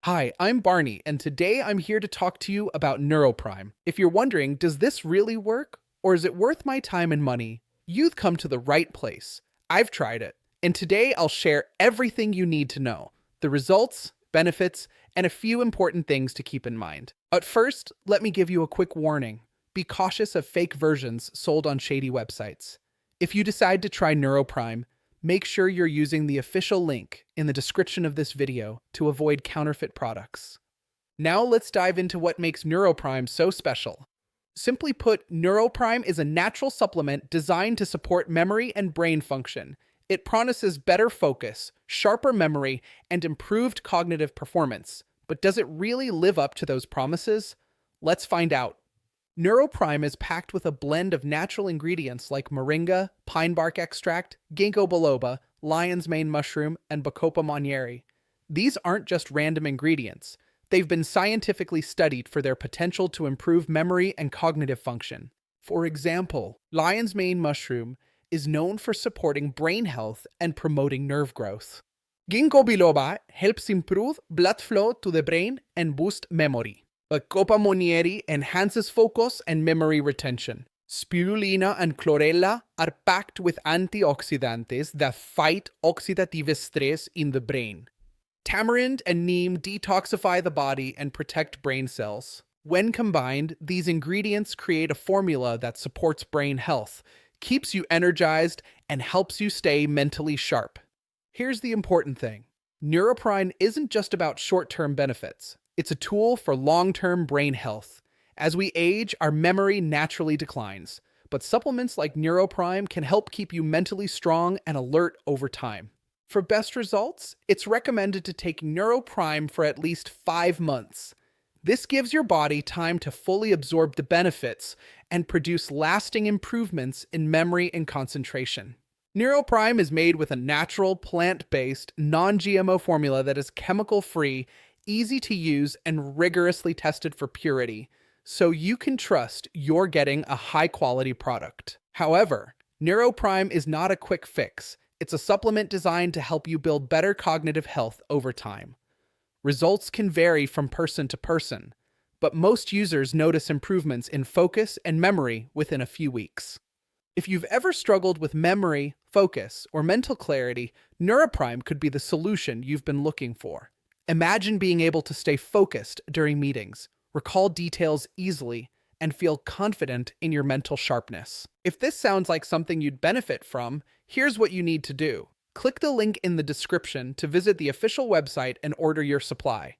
Hi, I'm Barney, and today I'm here to talk to you about NeuroPrime. If you're wondering, does this really work? Or is it worth my time and money? You've come to the right place. I've tried it, and today I'll share everything you need to know: the results, benefits, and a few important things to keep in mind. But first, let me give you a quick warning. Be cautious of fake versions sold on shady websites. If you decide to try NeuroPrime, make sure you're using the official link in the description of this video to avoid counterfeit products. Now let's dive into what makes NeuroPrime so special. Simply put, NeuroPrime is a natural supplement designed to support memory and brain function. It promises better focus, sharper memory, and improved cognitive performance. But does it really live up to those promises? Let's find out. NeuroPrime is packed with a blend of natural ingredients like moringa, pine bark extract, ginkgo biloba, lion's mane mushroom, and bacopa monnieri. These aren't just random ingredients. They've been scientifically studied for their potential to improve memory and cognitive function. For example, lion's mane mushroom is known for supporting brain health and promoting nerve growth. Ginkgo biloba helps improve blood flow to the brain and boost memory. Bacopa monnieri enhances focus and memory retention. Spirulina and chlorella are packed with antioxidants that fight oxidative stress in the brain. Tamarind and neem detoxify the body and protect brain cells. When combined, these ingredients create a formula that supports brain health, keeps you energized, and helps you stay mentally sharp. Here's the important thing. NeuroPrime isn't just about short-term benefits. It's a tool for long-term brain health. As we age, our memory naturally declines, but supplements like NeuroPrime can help keep you mentally strong and alert over time. For best results, it's recommended to take NeuroPrime for at least 5 months. This gives your body time to fully absorb the benefits and produce lasting improvements in memory and concentration. NeuroPrime is made with a natural, plant-based, non-GMO formula that is chemical-free, easy to use, and rigorously tested for purity, so you can trust you're getting a high-quality product. However, NeuroPrime is not a quick fix. It's a supplement designed to help you build better cognitive health over time. Results can vary from person to person, but most users notice improvements in focus and memory within a few weeks. If you've ever struggled with memory, focus, or mental clarity, NeuroPrime could be the solution you've been looking for. Imagine being able to stay focused during meetings, recall details easily, and feel confident in your mental sharpness. If this sounds like something you'd benefit from, here's what you need to do. Click the link in the description to visit the official website and order your supply.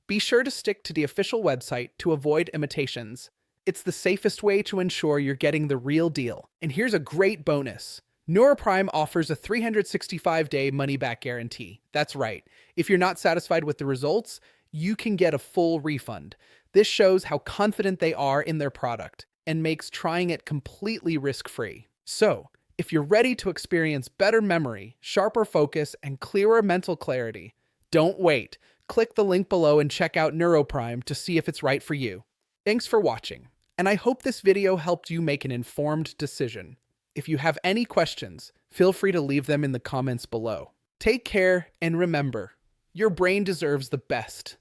Be sure to stick to the official website to avoid imitations. It's the safest way to ensure you're getting the real deal. And here's a great bonus. NeuroPrime offers a 365-day money-back guarantee. That's right. If you're not satisfied with the results, you can get a full refund. This shows how confident they are in their product and makes trying it completely risk-free. So, if you're ready to experience better memory, sharper focus, and clearer mental clarity, don't wait. Click the link below and check out NeuroPrime to see if it's right for you. Thanks for watching, and I hope this video helped you make an informed decision. If you have any questions, feel free to leave them in the comments below. Take care, and remember, your brain deserves the best.